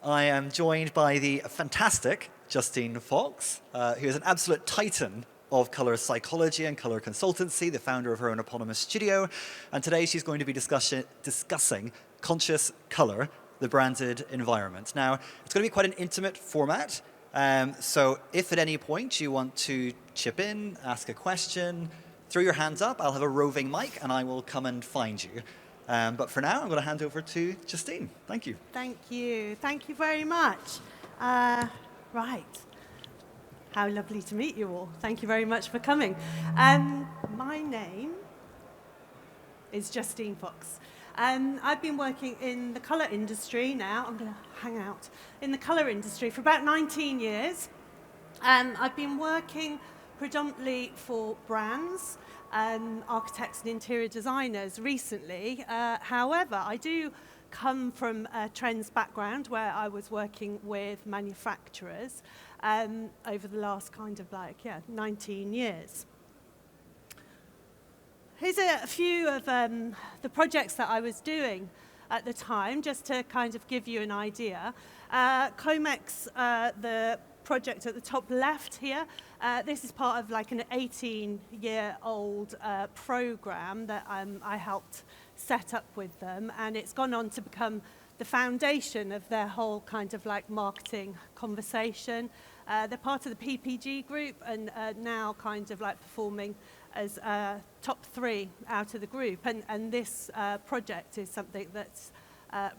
I am joined by the fantastic Justine Fox, who is an absolute titan of color psychology and color consultancy, the founder of her own eponymous studio. And today she's going to be discussing conscious color, the branded environment. Now, it's going to be quite an intimate format. So if at any point you want to chip in, ask a question, throw your hands up, I'll have a roving mic and I will come and find you. But for now, I'm going to hand over to Justine. Thank you. Thank you. Thank you very much. Right. How lovely to meet you all. Thank you very much for coming. My name is Justine Fox. I've been working in the colour industry now. I'm going to hang out in the colour industry for about 19 years. I've been working predominantly for brands, architects and interior designers recently. However, I do come from a trends background where I was working with manufacturers over the last 19 years. Here's a few of the projects that I was doing at the time, just to kind of give you an idea. Comex, the project at the top left here, this is part of like an 18-year-old program that I helped set up with them, and it's gone on to become the foundation of their whole kind of like marketing conversation. They're part of the PPG group and now kind of like performing as top 3 out of the group, and this project is something that's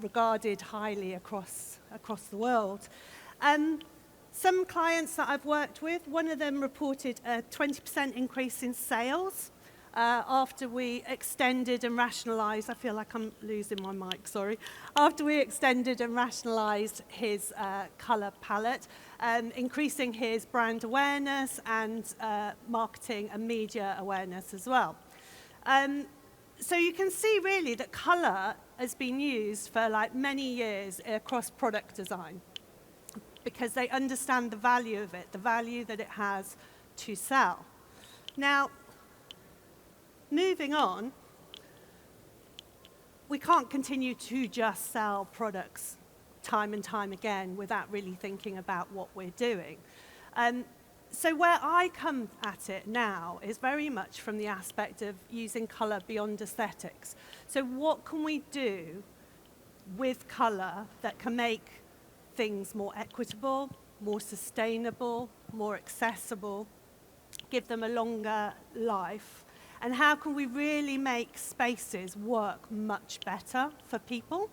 regarded highly across the world. Some clients that I've worked with, one of them reported a 20% increase in sales after we extended and rationalized, I feel like I'm losing my mic, sorry, after we extended and rationalized his color palette, increasing his brand awareness and marketing and media awareness as well. So you can see really that color has been used for like many years across product design, because they understand the value of it, the value that it has to sell. Now, moving on, we can't continue to just sell products time and time again without really thinking about what we're doing. So where I come at it now is very much from the aspect of using color beyond aesthetics. So what can we do with color that can make things more equitable, more sustainable, more accessible, give them a longer life, and how can we really make spaces work much better for people?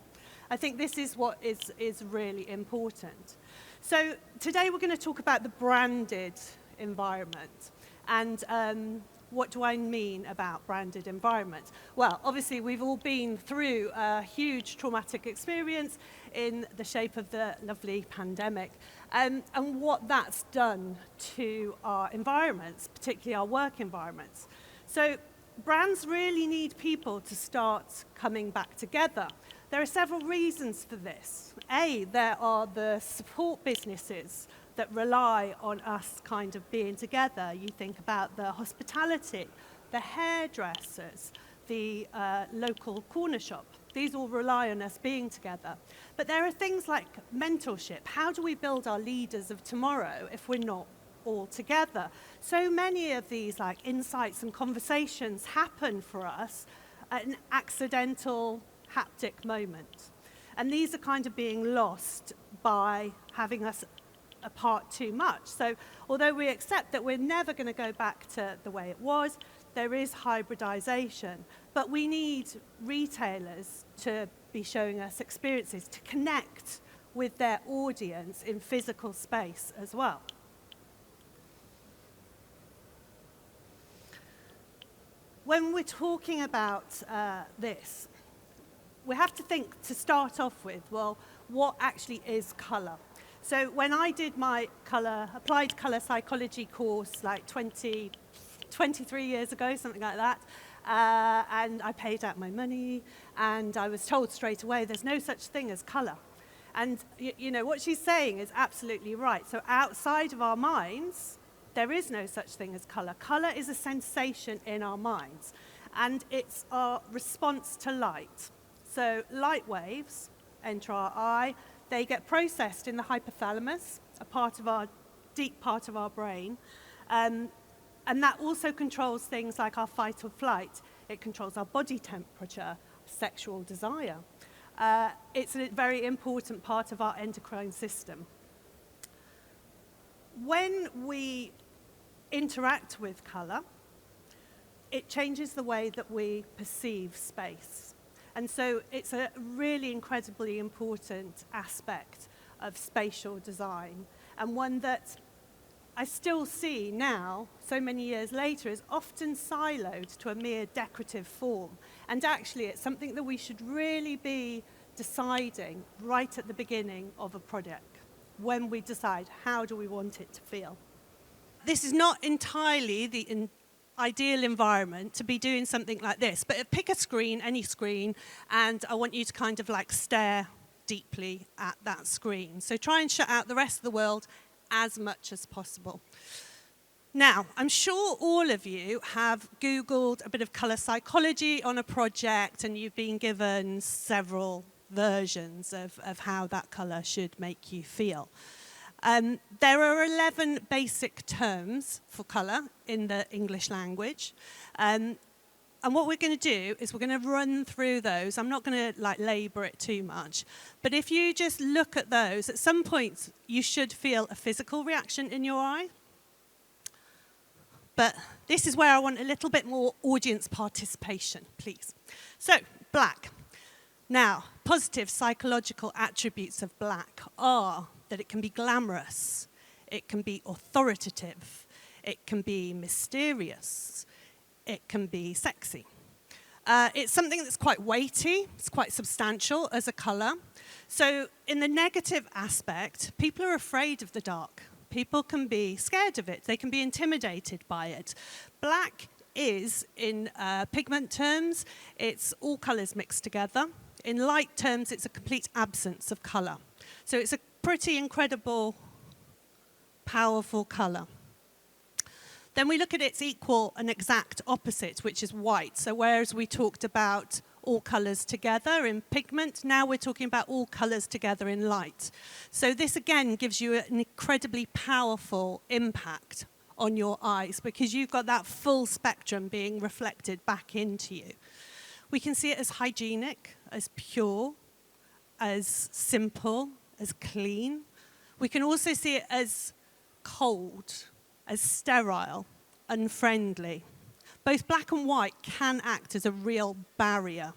I think this is what is really important. So today we're going to talk about the branded environment. And what do I mean about branded environment? Well, obviously we've all been through a huge traumatic experience in the shape of the lovely pandemic, and what that's done to our environments, particularly our work environments. So brands really need people to start coming back together. There are several reasons for this. There are the support businesses that rely on us kind of being together. You think about the hospitality, the hairdressers, the local corner shop. These all rely on us being together. But there are things like mentorship. How do we build our leaders of tomorrow if we're not all together? So many of these like insights and conversations happen for us at an accidental haptic moment. And these are kind of being lost by having us apart too much. So although we accept that we're never going to go back to the way it was, there is hybridization. But we need retailers to be showing us experiences, to connect with their audience in physical space as well. When we're talking about this, we have to think, to start off with, well, what actually is color? So when I did my applied color psychology course like 23 years ago, something like that, and I paid out my money, and I was told straight away there's no such thing as color. And you know, what she's saying is absolutely right. So outside of our minds, there is no such thing as color. Color is a sensation in our minds, and it's our response to light. So light waves enter our eye, They get processed in the hypothalamus, a part of our deep part of our brain. And that also controls things like our fight or flight. It controls our body temperature, sexual desire. It's a very important part of our endocrine system. When we interact with color, it changes the way that we perceive space. And so it's a really incredibly important aspect of spatial design, and one that I still see now, so many years later, is often siloed to a mere decorative form. And actually, it's something that we should really be deciding right at the beginning of a project, when we decide how do we want it to feel. This is not entirely the ideal environment to be doing something like this, but pick a screen, any screen, and I want you to kind of like stare deeply at that screen. So try and shut out the rest of the world as much as possible. Now, I'm sure all of you have Googled a bit of colour psychology on a project, and you've been given several versions of how that colour should make you feel. There are 11 basic terms for colour in the English language. And what we're going to do is we're going to run through those. I'm not going to labour it too much. But if you just look at those, at some point you should feel a physical reaction in your eye. But this is where I want a little bit more audience participation, please. So, black. Now, positive psychological attributes of black are that it can be glamorous, it can be authoritative, it can be mysterious, it can be sexy. It's something that's quite weighty, it's quite substantial as a colour. So in the negative aspect, people are afraid of the dark. People can be scared of it, they can be intimidated by it. Black is, in pigment terms, it's all colours mixed together. In light terms, it's a complete absence of colour. So it's a pretty incredible, powerful colour. Then we look at its equal and exact opposite, which is white. So whereas we talked about all colours together in pigment, now we're talking about all colours together in light. So this again gives you an incredibly powerful impact on your eyes, because you've got that full spectrum being reflected back into you. We can see it as hygienic, as pure, as simple, as clean. We can also see it as cold, as sterile, unfriendly. Both black and white can act as a real barrier.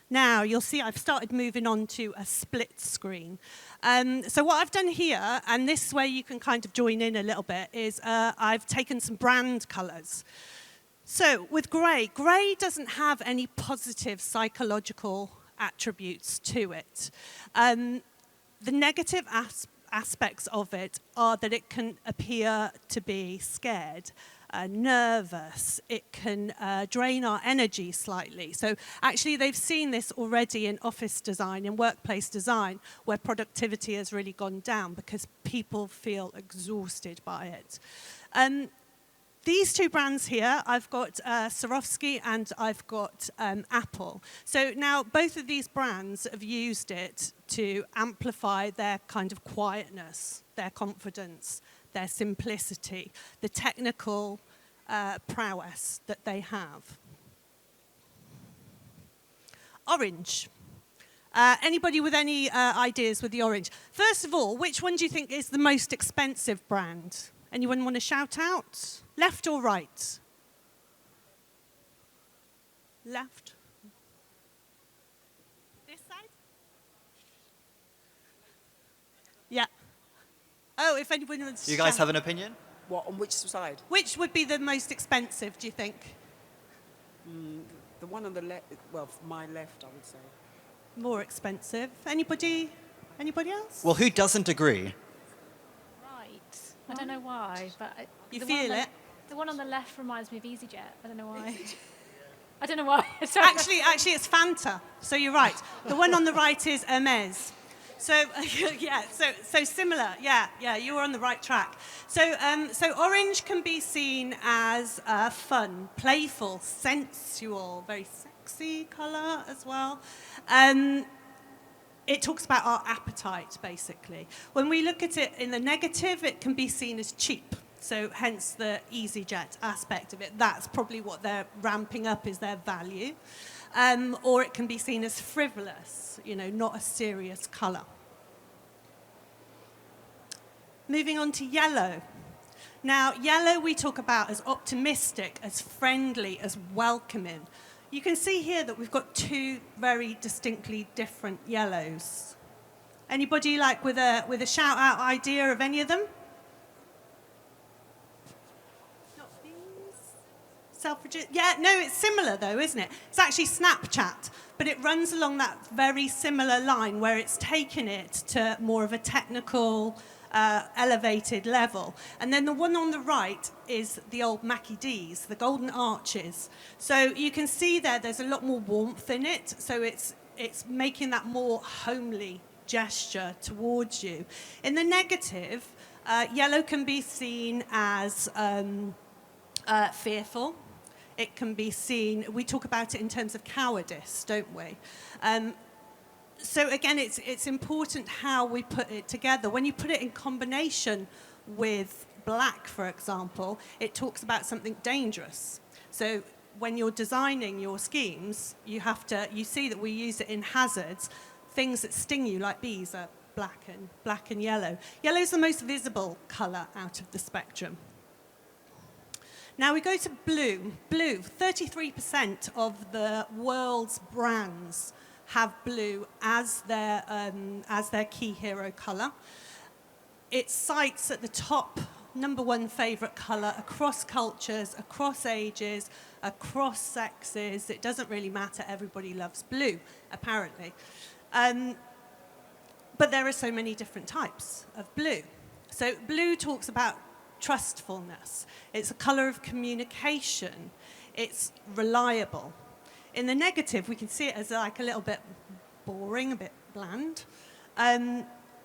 Now, you'll see I've started moving on to a split screen. So what I've done here, and this is where you can kind of join in a little bit, is I've taken some brand colours. So with grey doesn't have any positive psychological attributes to it. The negative aspects of it are that it can appear to be scared, nervous. It can drain our energy slightly. So actually they've seen this already in office design, in workplace design, where productivity has really gone down because people feel exhausted by it. These two brands here, I've got Swarovski and I've got Apple. So now both of these brands have used it to amplify their kind of quietness, their confidence, their simplicity, the technical prowess that they have. Orange. Anybody with any ideas with the orange? First of all, which one do you think is the most expensive brand? Anyone want to shout out? Left or right? Left. This side? Yeah. Oh, if anyone wants to You guys shout. have an opinion? What, on which side? Which would be the most expensive, do you think? The one on the left, well, my left, I would say. More expensive. Anybody else? Well, who doesn't agree? Right. I don't know why, but You the feel it? The one on the left reminds me of EasyJet. I don't know why. I don't know why. Actually, it's Fanta. So you're right. The one on the right is Hermes. So yeah, so similar. Yeah, you were on the right track. So orange can be seen as fun, playful, sensual, very sexy colour as well. It talks about our appetite, basically. When we look at it in the negative, it can be seen as cheap. So hence the EasyJet aspect of it. That's probably what they're ramping up is their value. Or it can be seen as frivolous, not a serious colour. Moving on to yellow. Now, yellow we talk about as optimistic, as friendly, as welcoming. You can see here that we've got two very distinctly different yellows. Anybody with a shout out idea of any of them? Not these? Yeah, no, it's similar though, isn't it? It's actually Snapchat, but it runs along that very similar line where it's taken it to more of a technical, elevated level. And then the one on the right is the old Mackie D's, the golden arches. So you can see there's a lot more warmth in it. So it's making that more homely gesture towards you. In the negative, yellow can be seen as fearful. It can be seen, we talk about it in terms of cowardice, don't we? So again, it's important how we put it together. When you put it in combination with black, for example, it talks about something dangerous. So when you're designing your schemes, you see that we use it in hazards. Things that sting you, like bees, are black and yellow. Yellow is the most visible colour out of the spectrum. Now we go to blue. Blue, 33% of the world's brands have blue as their key hero colour. It cites at the top #1 favourite colour across cultures, across ages, across sexes. It doesn't really matter. Everybody loves blue, apparently. But there are so many different types of blue. So blue talks about trustfulness. It's a colour of communication. It's reliable. In the negative, we can see it as like a little bit boring, a bit bland.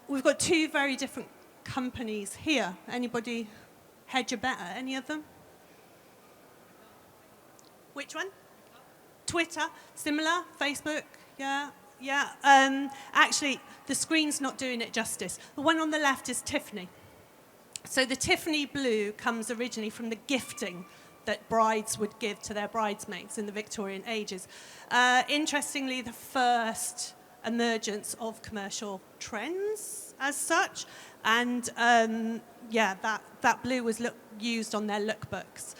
We've got two very different companies here. Anybody hedge a bet at any of them? Which one? Twitter, similar. Facebook, yeah. Actually, the screen's not doing it justice. The one on the left is Tiffany. So the Tiffany blue comes originally from the gifting that brides would give to their bridesmaids in the Victorian ages. Interestingly, the first emergence of commercial trends as such, and that blue was used on their lookbooks.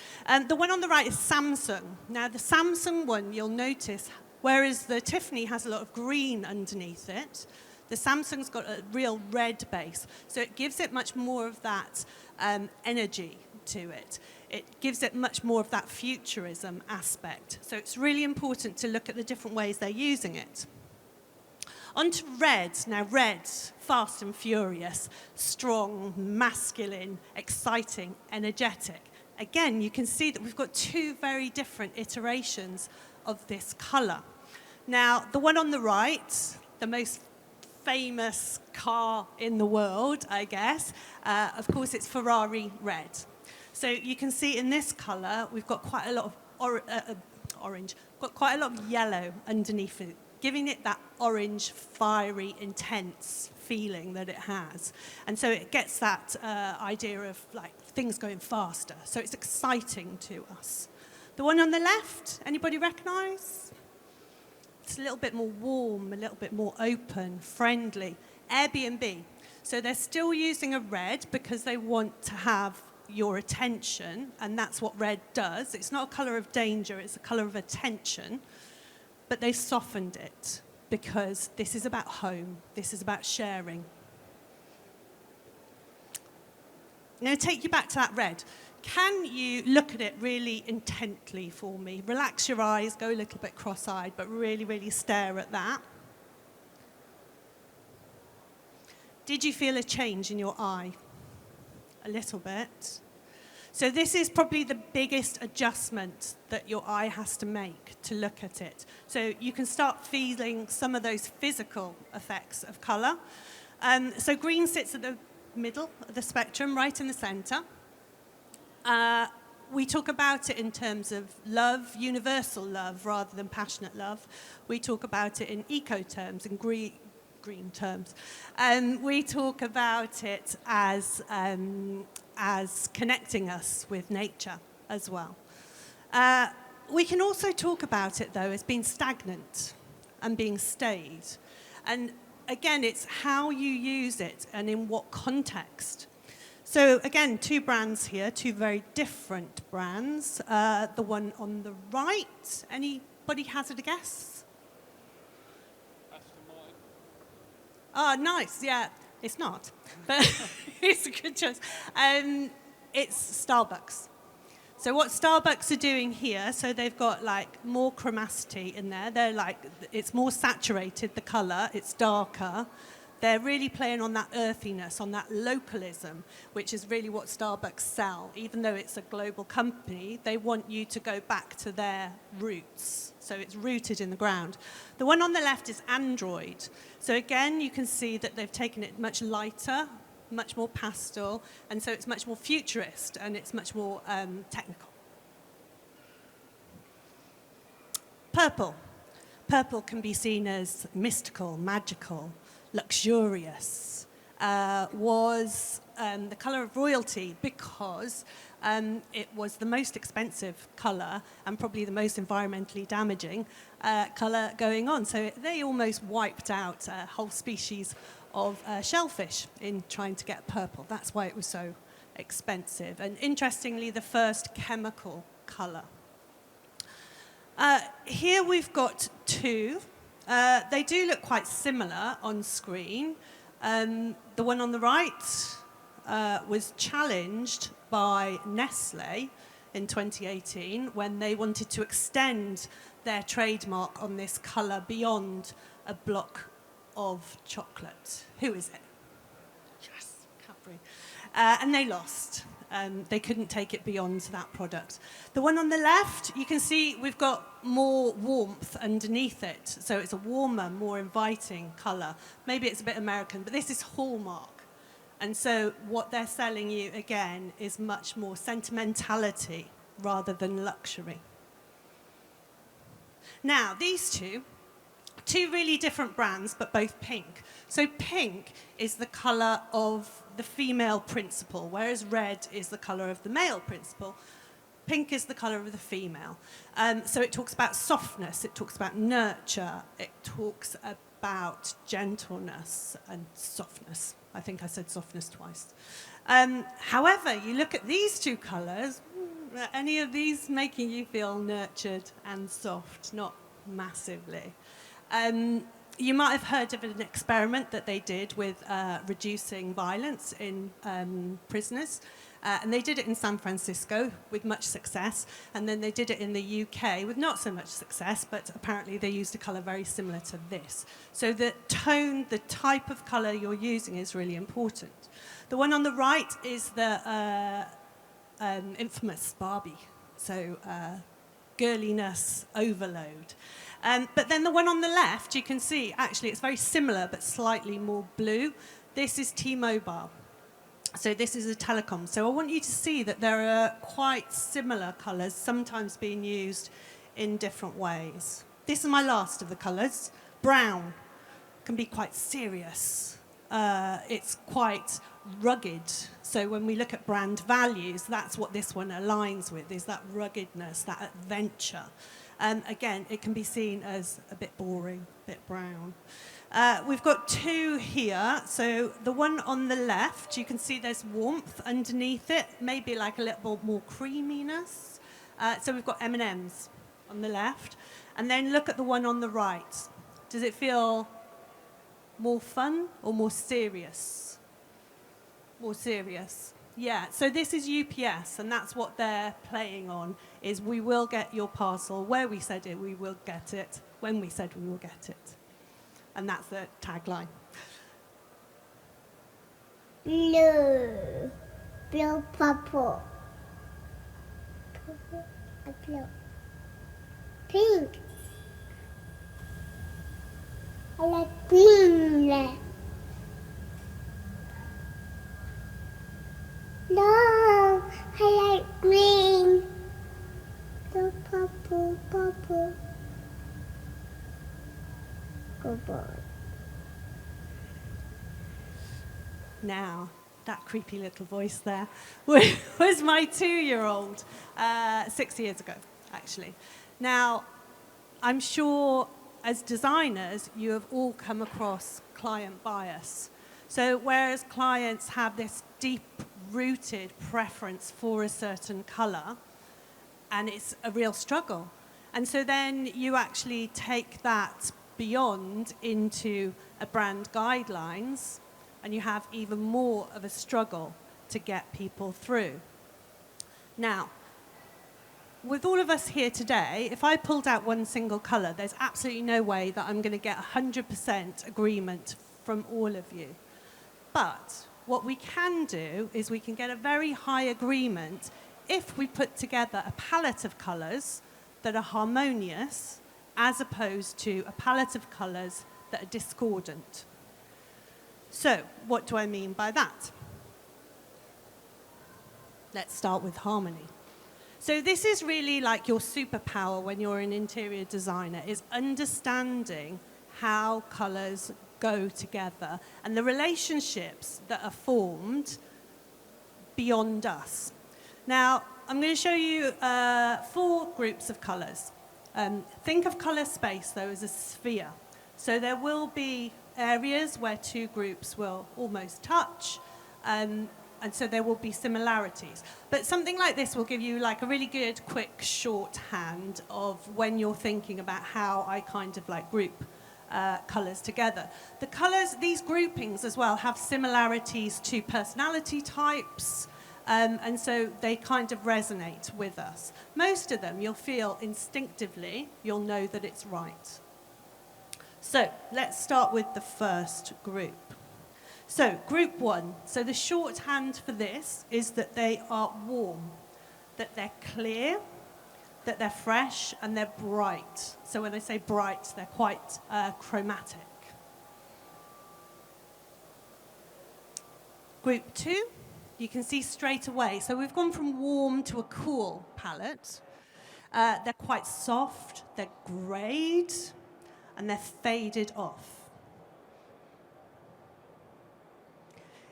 The one on the right is Samsung. Now, the Samsung one, you'll notice, whereas the Tiffany has a lot of green underneath it, the Samsung's got a real red base, so it gives it much more of that energy to it. It gives it much more of that futurism aspect. So it's really important to look at the different ways they're using it. On to red. Now, red, fast and furious, strong, masculine, exciting, energetic. Again, you can see that we've got two very different iterations of this colour. Now, the one on the right, the most famous car in the world, I guess, of course, it's Ferrari red. So you can see in this colour, we've got quite a lot of orange, got quite a lot of yellow underneath it, giving it that orange, fiery, intense feeling that it has. And so it gets that idea of like things going faster. So it's exciting to us. The one on the left, anybody recognise? It's a little bit more warm, a little bit more open, friendly. Airbnb. So they're still using a red because they want to have your attention, and that's what red does. It's not a colour of danger, it's a colour of attention. But they've softened it because this is about home, this is about sharing. I'm going to take you back to that red. Can you look at it really intently for me? Relax your eyes, go a little bit cross-eyed, but really, really stare at that. Did you feel a change in your eye? A little bit. So this is probably the biggest adjustment that your eye has to make to look at it. So you can start feeling some of those physical effects of colour. So green sits at the middle of the spectrum, right in the centre. We talk about it in terms of love, universal love, rather than passionate love. We talk about it in eco terms, in green terms. We talk about it as connecting us with nature as well. We can also talk about it, though, as being stagnant and being stayed. And again, it's how you use it and in what context. So again, two brands here, two very different brands. The one on the right, anybody hazard a guess? Oh, nice, yeah. It's not, but it's a good choice. It's Starbucks. So what Starbucks are doing here, so they've got like more chromacity in there. They're like, it's more saturated, the colour, it's darker. They're really playing on that earthiness, on that localism, which is really what Starbucks sell. Even though it's a global company, they want you to go back to their roots. So it's rooted in the ground. The one on the left is Android. So again, you can see that they've taken it much lighter, much more pastel, and so it's much more futurist and it's much more technical. Purple. Purple can be seen as mystical, magical, luxurious, was the colour of royalty because it was the most expensive colour and probably the most environmentally damaging colour going on. So they almost wiped out a whole species of shellfish in trying to get purple. That's why it was so expensive. And interestingly, the first chemical colour. Here we've got two. They do look quite similar on screen. The one on the right was challenged by Nestle in 2018 when they wanted to extend their trademark on this colour beyond a block of chocolate. Who is it? Yes, Cadbury. And they lost. They couldn't take it beyond that product. The one on the left, you can see we've got more warmth underneath it. So it's a warmer, more inviting colour. Maybe it's a bit American, but this is Hallmark. And so what they're selling you, again, is much more sentimentality rather than luxury. Now, these two really different brands, but both pink. So pink is the colour of the female principal, whereas red is the colour of the male principal. Pink is the colour of the female. So it talks about softness, it talks about nurture, it talks about gentleness and softness. I think I said softness twice. However, you look at these two colours, are any of these making you feel nurtured and soft? Not massively. You might have heard of an experiment that they did with reducing violence in prisoners. And they did it in San Francisco with much success. And then they did it in the UK with not so much success, but apparently they used a colour very similar to this. So the tone, the type of colour you're using is really important. The one on the right is the infamous Barbie. So girliness overload. But then the one on the left, you can see, actually, it's very similar, but slightly more blue. This is T-Mobile. So this is a telecom. So I want you to see that there are quite similar colours, sometimes being used in different ways. This is my last of the colours. Brown can be quite serious. It's quite rugged. So when we look at brand values, that's what this one aligns with, is that ruggedness, that adventure. Again, it can be seen as a bit boring, a bit brown. We've got two here. So the one on the left, you can see there's warmth underneath it, maybe like a little more creaminess. So we've got M&Ms on the left. And then look at the one on the right. Does it feel more fun or more serious? More serious. Yeah, so this is UPS, and that's what they're playing on, is we will get your parcel where we said it, we will get it, when we said we will get it. And that's the tagline. Blue, blue, purple. Blue. Pink. I like green. No, I like green. The purple, purple. Good boy. Now, that creepy little voice there was my 2-year-old 6 years ago, actually. Now, I'm sure as designers, you have all come across client bias. So whereas clients have this deep-rooted preference for a certain color, and it's a real struggle. And so then you actually take that beyond into a brand guidelines, and you have even more of a struggle to get people through. Now, with all of us here today, if I pulled out one single color, there's absolutely no way that I'm going to get 100% agreement from all of you. But what we can do is we can get a very high agreement if we put together a palette of colors that are harmonious as opposed to a palette of colors that are discordant. So, what do I mean by that? Let's start with harmony. So this is really like your superpower when you're an interior designer, is understanding how colors go together and the relationships that are formed beyond us. Now, I'm going to show you 4 groups of colors. Think of color space, though, as a sphere. So there will be areas where 2 groups will almost touch, and so there will be similarities. But something like this will give you like a really good, quick shorthand of when you're thinking about how I kind of like group colors together. The colors, these groupings as well, have similarities to personality types, and so they kind of resonate with us. Most of them you'll feel instinctively, you'll know that it's right. So let's start with the first group. So group 1, so the shorthand for this is that they are warm, that they're clear, that they're fresh, and they're bright. So when I say bright, they're quite chromatic. Group 2, you can see straight away. So we've gone from warm to a cool palette. They're quite soft, they're greyed, and they're faded off.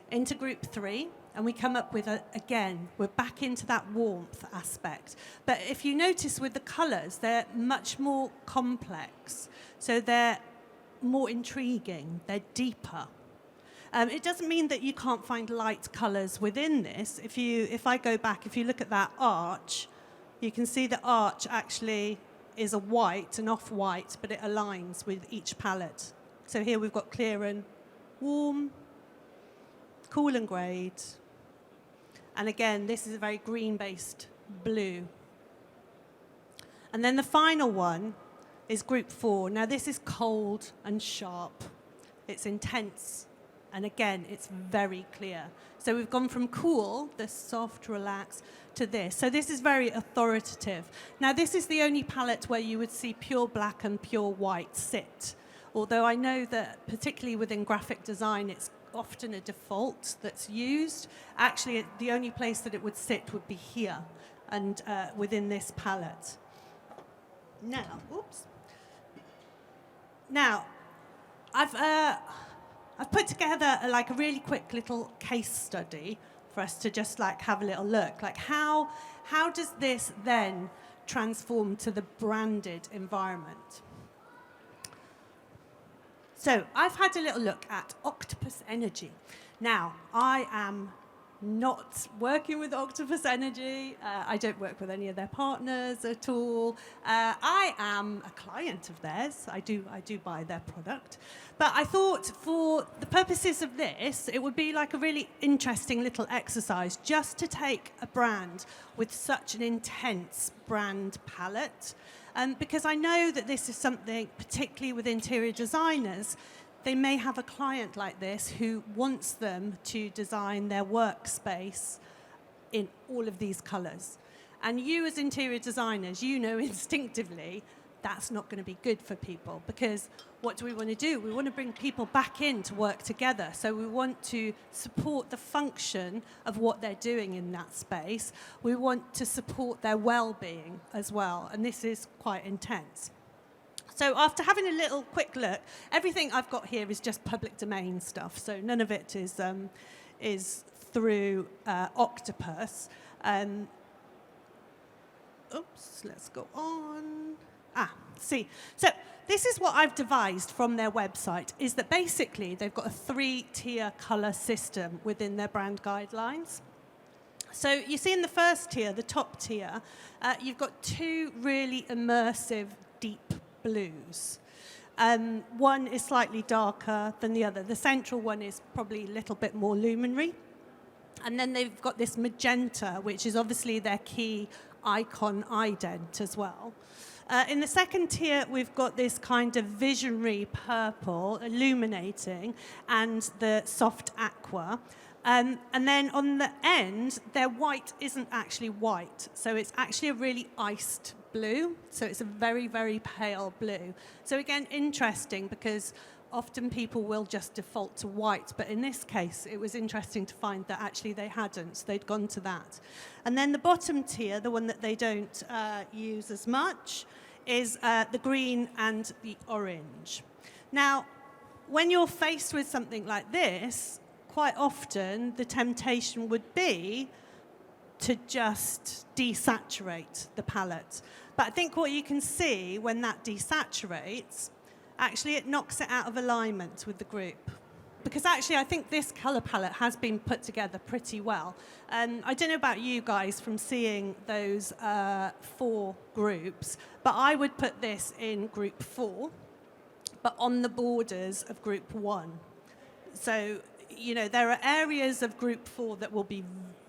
Into group 3, and we come up with, again, we're back into that warmth aspect. But if you notice with the colours, they're much more complex. So they're more intriguing, they're deeper. It doesn't mean that you can't find light colours within this. If I go back, if you look at that arch, you can see the arch actually is a white, an off-white, but it aligns with each palette. So here we've got clear and warm, cool and greyed. And again, this is a very green-based blue. And then the final one is group 4. Now this is cold and sharp. It's intense. And again, it's very clear. So we've gone from cool, the soft, relaxed, to this. So this is very authoritative. Now this is the only palette where you would see pure black and pure white sit. Although I know that particularly within graphic design, it's often a default that's used. Actually, the only place that it would sit would be here and within this palette. Now, oops. Now, I've put together like a really quick little case study for us to just like have a little look. Like how does this then transform to the branded environment? So I've had a little look at Octopus Energy. Now, I am not working with Octopus Energy. I don't work with any of their partners at all. I am a client of theirs. I do buy their product. But I thought for the purposes of this, it would be like a really interesting little exercise just to take a brand with such an intense brand palette. Because I know that this is something, particularly with interior designers, they may have a client like this who wants them to design their workspace in all of these colours. And you as interior designers, you know instinctively that's not going to be good for people, because what do we want to do? We want to bring people back in to work together. So we want to support the function of what they're doing in that space. We want to support their well-being as well. And this is quite intense. So after having a little quick look, everything I've got here is just public domain stuff. So none of it is through Octopus. Oops, let's go on. See. So this is what I've devised from their website, is that basically they've got a 3-tier colour system within their brand guidelines. So you see in the first tier, the top tier, you've got 2 really immersive deep blues. One is slightly darker than the other. The central one is probably a little bit more luminary. And then they've got this magenta, which is obviously their key icon ident as well. In the second tier, we've got this kind of visionary purple illuminating and the soft aqua. And then on the end, their white isn't actually white. So it's actually a really iced blue. So it's a very, very pale blue. So again, interesting, because often people will just default to white, but in this case, it was interesting to find that actually they hadn't. So they'd gone to that. And then the bottom tier, the one that they don't use as much, is the green and the orange. Now, when you're faced with something like this, quite often the temptation would be to just desaturate the palette. But I think what you can see when that desaturates, actually it knocks it out of alignment with the group. Because actually I think this colour palette has been put together pretty well. I don't know about you guys from seeing those 4 groups, but I would put this in group 4, but on the borders of group 1. So, you know, there are areas of group 4 that will be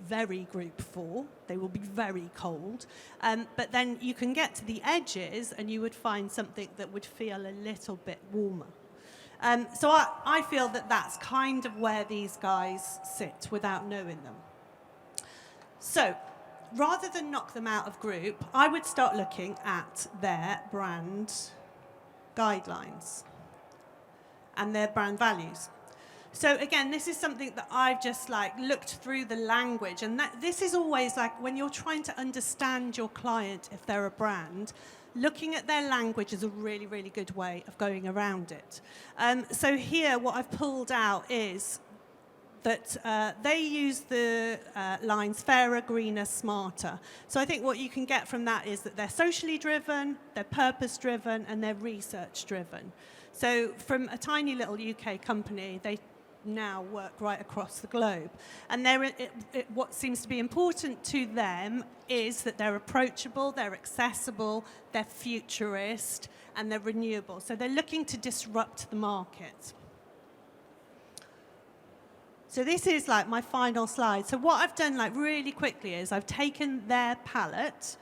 very group 4. They will be very cold. But then you can get to the edges and you would find something that would feel a little bit warmer. So I feel that that's kind of where these guys sit without knowing them. So rather than knock them out of group, I would start looking at their brand guidelines and their brand values. So again, this is something that I've just looked through the language, and this is always when you're trying to understand your client, if they're a brand, looking at their language is a really, really good way of going around it. So here, what I've pulled out is that they use the lines fairer, greener, smarter. So I think what you can get from that is that they're socially driven, they're purpose driven, and they're research driven. So from a tiny little UK company, they now work right across the globe. And what seems to be important to them is that they're approachable, they're accessible, they're futurist, and they're renewable. So they're looking to disrupt the market. So this is my final slide. So what I've done really quickly is I've taken their palette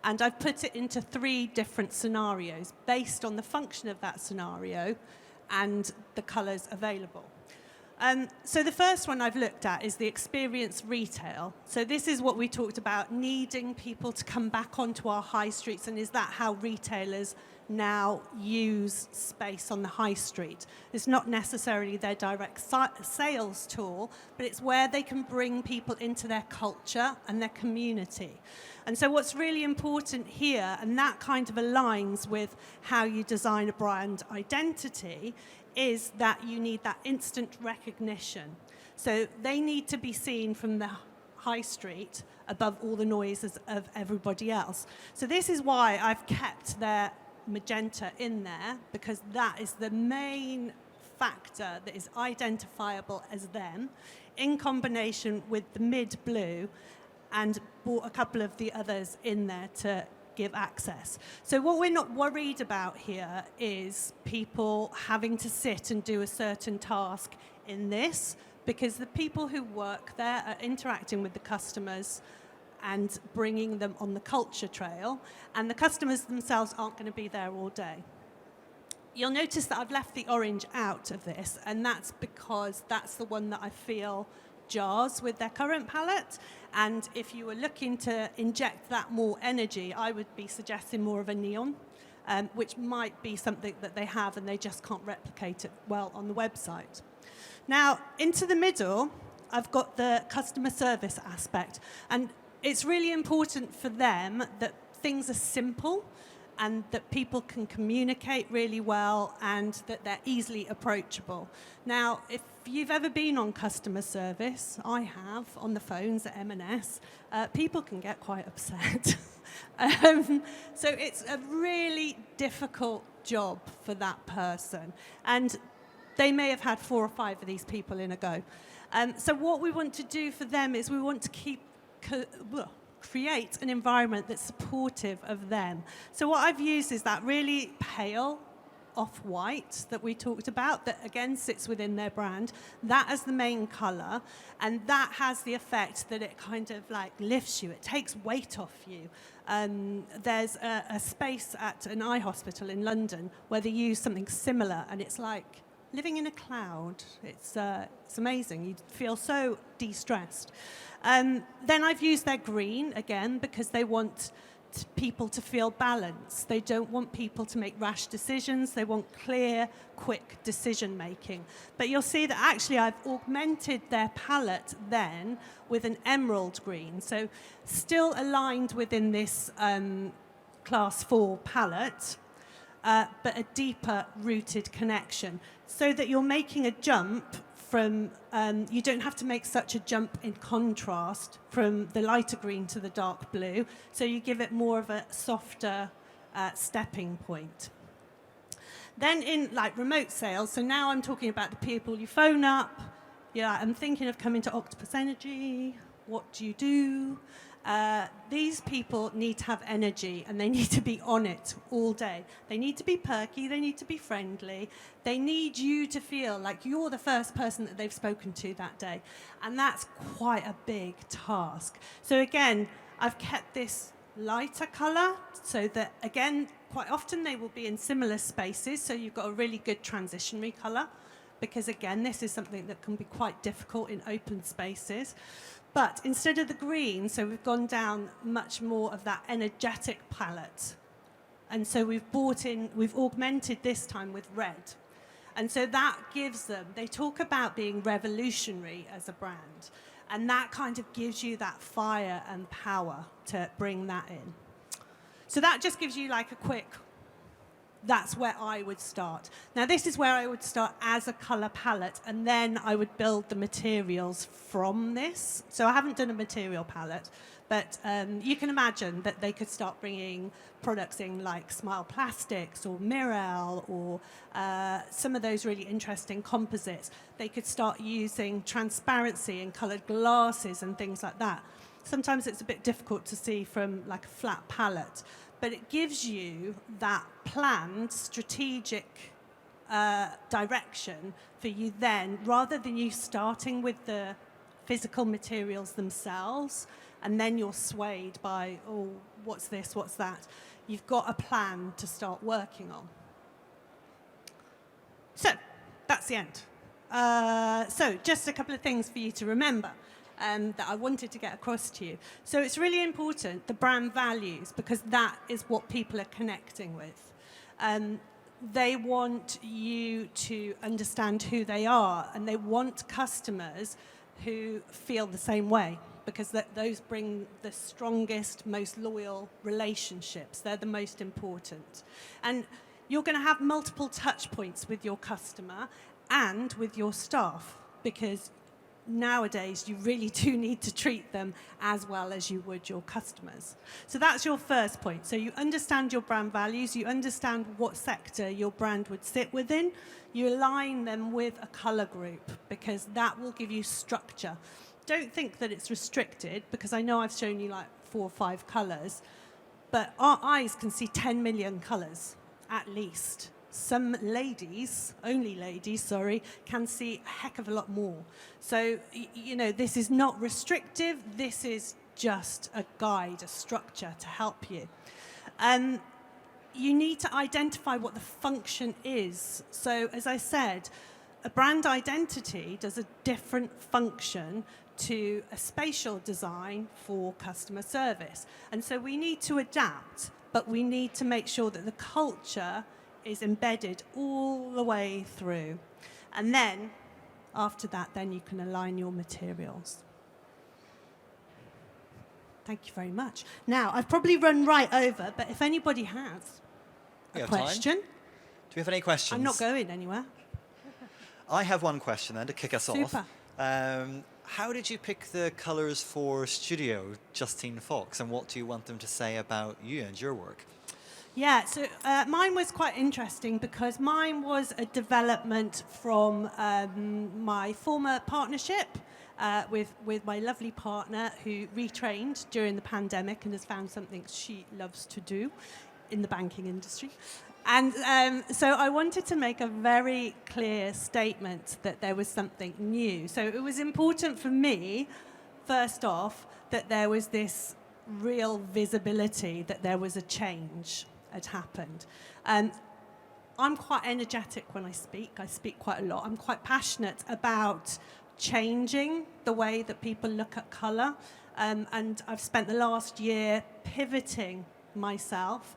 and I've put it into 3 different scenarios based on the function of that scenario and the colours available. So the first one I've looked at is the experience retail. So this is what we talked about, needing people to come back onto our high streets, and is that how retailers now use space on the high street? It's not necessarily their direct sales tool, but it's where they can bring people into their culture and their community. And so what's really important here, and that kind of aligns with how you design a brand identity, is that you need that instant recognition. So they need to be seen from the high street above all the noises of everybody else. So this is why I've kept their magenta in there, because that is the main factor that is identifiable as them, in combination with the mid blue, and brought a couple of the others in there to give access. So what we're not worried about here is people having to sit and do a certain task in this, because the people who work there are interacting with the customers and bringing them on the culture trail, and the customers themselves aren't going to be there all day. You'll notice that I've left the orange out of this, and that's because that's the one that I feel jars with their current palette. And if you were looking to inject that more energy, I would be suggesting more of a neon, which might be something that they have and they just can't replicate it well on the website. Now, into the middle, I've got the customer service aspect. And it's really important for them that things are simple and that people can communicate really well and that they're easily approachable. Now, if you've ever been on customer service, I have, on the phones at M&S, people can get quite upset. So it's a really difficult job for that person. And they may have had 4 or 5 of these people in a go. So what we want to do for them is we want to create an environment that's supportive of them. So what I've used is that really pale off-white that we talked about, that again sits within their brand, that as the main colour, and that has the effect that it kind of like lifts you, it takes weight off you. There's a space at an eye hospital in London where they use something similar, and it's like living in a cloud. It's amazing. You feel so de-stressed. Then I've used their green, again, because they want people to feel balanced. They don't want people to make rash decisions. They want clear, quick decision-making. But you'll see that actually I've augmented their palette then with an emerald green. So still aligned within this Class 4 palette, but a deeper rooted connection, so that you're making a jump from, you don't have to make such a jump in contrast from the lighter green to the dark blue, so you give it more of a softer stepping point. Then in like remote sales, so now I'm talking about the people you phone up, I'm thinking of coming to Octopus Energy, what do you do? These people need to have energy and they need to be on it all day. They need to be perky, they need to be friendly, they need you to feel like you're the first person that they've spoken to that day. And that's quite a big task. So again, I've kept this lighter colour so that, again, quite often they will be in similar spaces, so you've got a really good transitionary colour, because again, this is something that can be quite difficult in open spaces. But instead of the green, so we've gone down much more of that energetic palette. And so we've augmented this time with red. And so that gives them, they talk about being revolutionary as a brand. And that kind of gives you that fire and power to bring that in. So that just gives you like a quick, that's where I would start. Now, this is where I would start as a colour palette, and then I would build the materials from this. So I haven't done a material palette, but you can imagine that they could start bringing products in like Smile Plastics or Mirel or some of those really interesting composites. They could start using transparency and coloured glasses and things like that. Sometimes it's a bit difficult to see from like a flat palette, but it gives you that planned, strategic direction for you then, rather than you starting with the physical materials themselves, and then you're swayed by, oh, what's this, what's that? You've got a plan to start working on. So, that's the end. So, just a couple of things for you to remember. That I wanted to get across to you. So it's really important, the brand values, because that is what people are connecting with. They want you to understand who they are, and they want customers who feel the same way, because those bring the strongest, most loyal relationships. They're the most important. And you're going to have multiple touch points with your customer and with your staff, because nowadays you really do need to treat them as well as you would your customers. So that's your first point. So you understand your brand values, you understand what sector your brand would sit within, you align them with a colour group, because that will give you structure. Don't think that it's restricted, because I know I've shown you like 4 or 5 colours, but our eyes can see 10 million colours at least. Some ladies, only ladies, sorry, can see a heck of a lot more. So, you know, this is not restrictive. This is just a guide, a structure to help you. You need to identify what the function is. So, as I said, a brand identity does a different function to a spatial design for customer service. And so we need to adapt, but we need to make sure that the culture is embedded all the way through. And then, after that, then you can align your materials. Thank you very much. Now, I've probably run right over, but if anybody has We a have time. question, Do we have any questions? I'm not going anywhere. I have one question then to kick us Super. off. How did you pick the colours for Studio, Justine Fox, and what do you want them to say about you and your work? Yeah, so mine was quite interesting because mine was a development from my former partnership with my lovely partner who retrained during the pandemic and has found something she loves to do in the banking industry. And so I wanted to make a very clear statement that there was something new. So it was important for me, first off, that there was this real visibility that there was a change had happened. I'm quite energetic when I speak quite a lot. I'm quite passionate about changing the way that people look at colour. And I've spent the last year pivoting myself,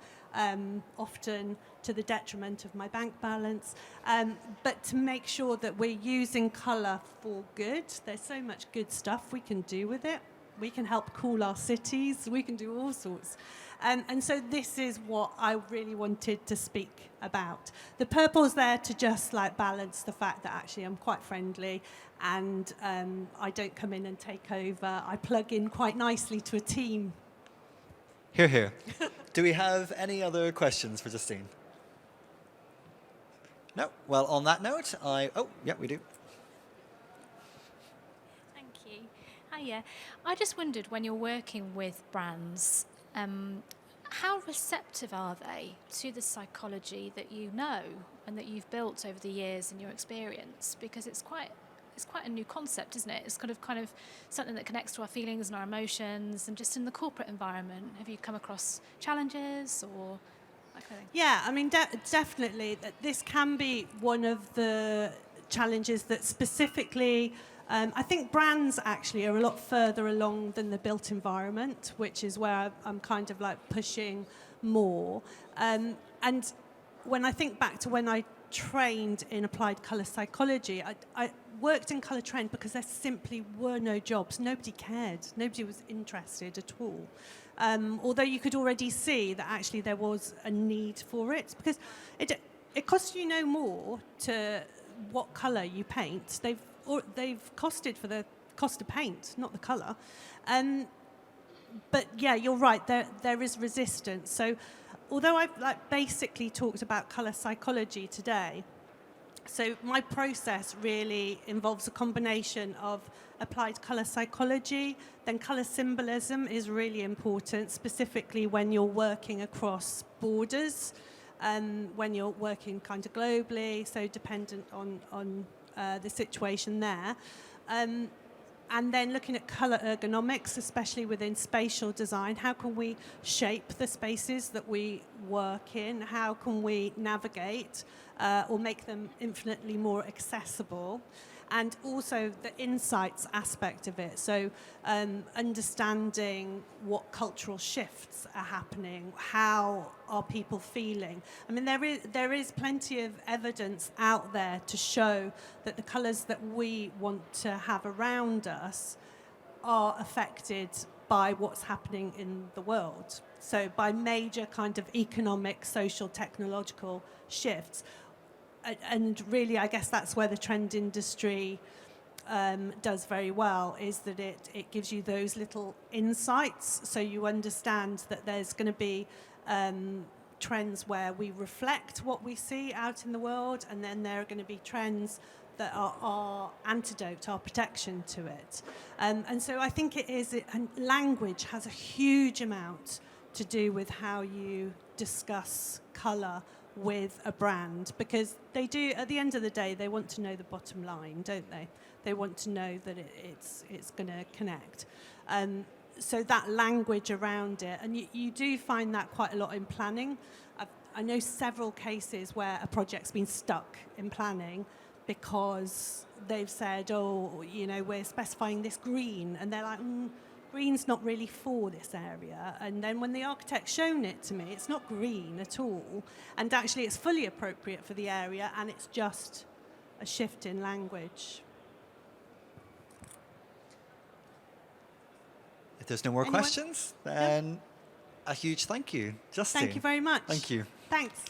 often to the detriment of my bank balance, but to make sure that we're using colour for good. There's so much good stuff we can do with it. We can help cool our cities. We can do all sorts. And so this is what I really wanted to speak about. The purple's there to just like balance the fact that actually I'm quite friendly and I don't come in and take over. I plug in quite nicely to a team. Hear, hear. Do we have any other questions for Justine? No? Well, on that note, oh, yeah, we do. Thank you. Hiya. I just wondered, when you're working with brands, how receptive are they to the psychology that you know and that you've built over the years in your experience? Because it's quite a new concept, isn't it? It's kind of something that connects to our feelings and our emotions, and just in the corporate environment, have you come across challenges or that kind of thing? Yeah, I mean, definitely. This can be one of the challenges that specifically, I think brands actually are a lot further along than the built environment, which is where I'm kind of like pushing more. And when I think back to when I trained in applied colour psychology, I worked in colour trend because there simply were no jobs. Nobody cared. Nobody was interested at all. Although you could already see that actually there was a need for it, because it costs you no more to what colour you paint. They've costed for the cost of paint, not the colour. But yeah, you're right. There is resistance. So although I've basically talked about colour psychology today, so my process really involves a combination of applied colour psychology, then colour symbolism is really important, specifically when you're working across borders, when you're working kind of globally, so dependent on the situation there. And then looking at colour ergonomics, especially within spatial design, how can we shape the spaces that we work in? How can we navigate or make them infinitely more accessible? And also the insights aspect of it. So understanding what cultural shifts are happening, how are people feeling? I mean, there is plenty of evidence out there to show that the colours that we want to have around us are affected by what's happening in the world. So by major kind of economic, social, technological shifts. And really, I guess that's where the trend industry does very well, is that it gives you those little insights, so you understand that there's going to be trends where we reflect what we see out in the world, and then there are going to be trends that are our antidote, our protection to it. And so I think it is, and language has a huge amount to do with how you discuss colour with a brand, because they do, at the end of the day, they want to know the bottom line, don't they? They want to know that it's going to connect. So that language around it, and you do find that quite a lot in planning. I know several cases where a project's been stuck in planning because they've said, oh, you know, we're specifying this green, and they're like, green's not really for this area. And then when the architect's shown it to me, it's not green at all, and actually it's fully appropriate for the area, and it's just a shift in language. If there's no more Anyone? questions, then a huge thank you, Justine. Thank you very much. Thank you. Thanks.